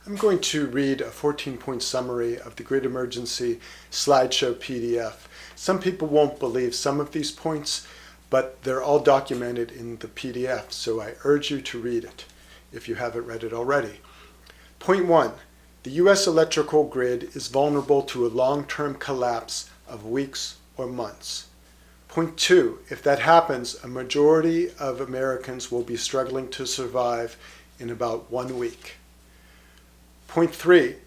I'm going to read a 14-point summary of the Grid Emergency slideshow PDF. Some people won't believe some of these points, but they're all documented in the PDF, so I urge you to read it if you haven't read it already. Point 1. The U.S. electrical grid is vulnerable to a long-term collapse of weeks or months. Point 2. If that happens, a majority of Americans will be struggling to survive in about 1 week. Point 3,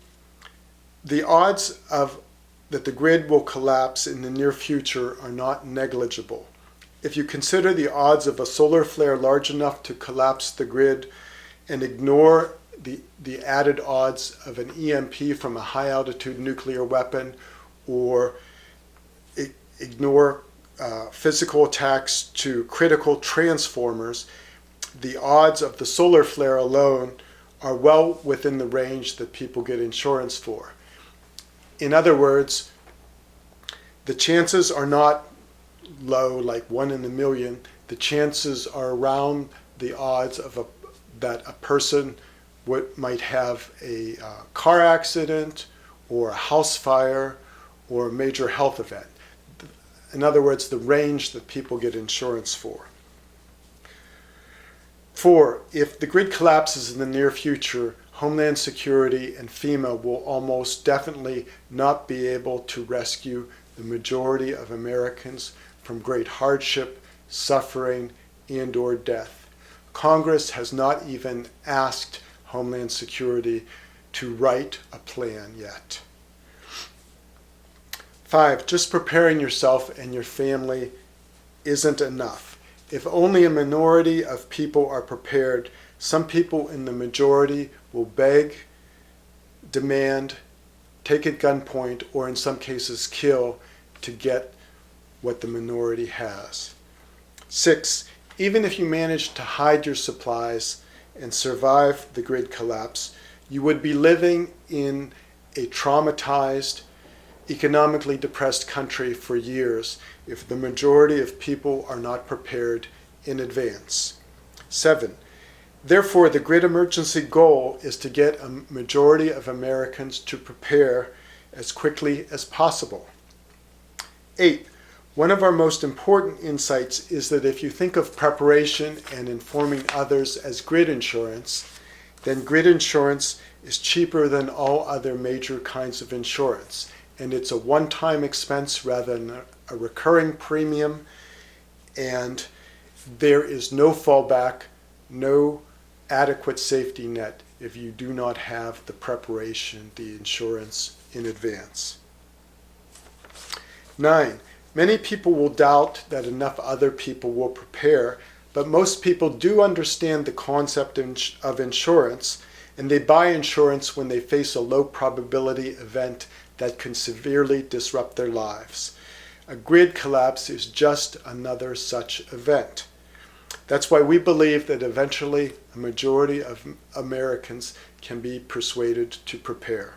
the odds that the grid will collapse in the near future are not negligible. If you consider the odds of a solar flare large enough to collapse the grid and ignore the added odds of an EMP from a high-altitude nuclear weapon, or ignore physical attacks to critical transformers, the odds of the solar flare alone are well within the range that people get insurance for. In other words, the chances are not low, like 1 in a million. The chances are around the odds of that a person might have a car accident or a house fire or a major health event. In other words, the range that people get insurance for. 4. If the grid collapses in the near future, Homeland Security and FEMA will almost definitely not be able to rescue the majority of Americans from great hardship, suffering, and/or death. Congress has not even asked Homeland Security to write a plan yet. 5. Just preparing yourself and your family isn't enough. If only a minority of people are prepared, some people in the majority will beg, demand, take at gunpoint, or in some cases kill to get what the minority has. 6. Even if you manage to hide your supplies and survive the grid collapse, you would be living in a traumatized, economically depressed country for years if the majority of people are not prepared in advance. 7. Therefore, the grid emergency goal is to get a majority of Americans to prepare as quickly as possible. 8. One of our most important insights is that if you think of preparation and informing others as grid insurance, then grid insurance is cheaper than all other major kinds of insurance. And it's a one-time expense rather than a recurring premium, and there is no fallback, no adequate safety net if you do not have the preparation, the insurance in advance. 9. Many people will doubt that enough other people will prepare, but most people do understand the concept of insurance, and they buy insurance when they face a low probability event that can severely disrupt their lives. A grid collapse is just another such event. That's why we believe that eventually a majority of Americans can be persuaded to prepare.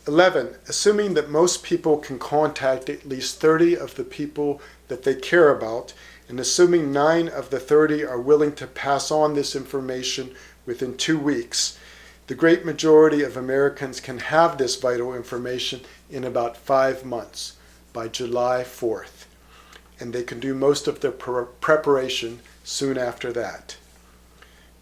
11. Assuming that most people can contact at least 30 of the people that they care about, and assuming 9 of the 30 are willing to pass on this information within 2 weeks, the great majority of Americans can have this vital information in about 5 months, by July 4th. And they can do most of their preparation soon after that.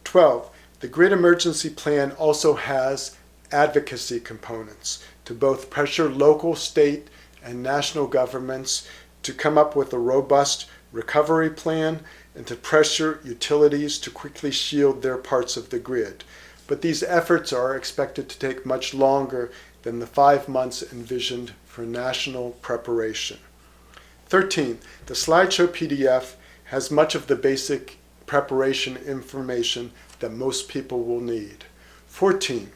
12. The Grid Emergency Plan also has advocacy components to both pressure local, state, and national governments to come up with a robust recovery plan and to pressure utilities to quickly shield their parts of the grid. But these efforts are expected to take much longer than the 5 months envisioned for national preparation. 13. The slideshow PDF has much of the basic preparation information that most people will need. 14.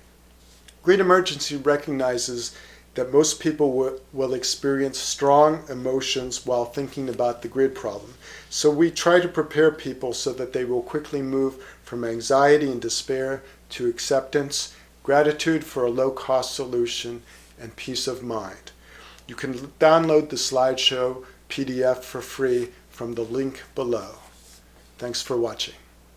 Grid Emergency recognizes that most people will experience strong emotions while thinking about the grid problem. So we try to prepare people so that they will quickly move from anxiety and despair to acceptance, gratitude for a low-cost solution, and peace of mind. You can download the slideshow PDF for free from the link below. Thanks for watching.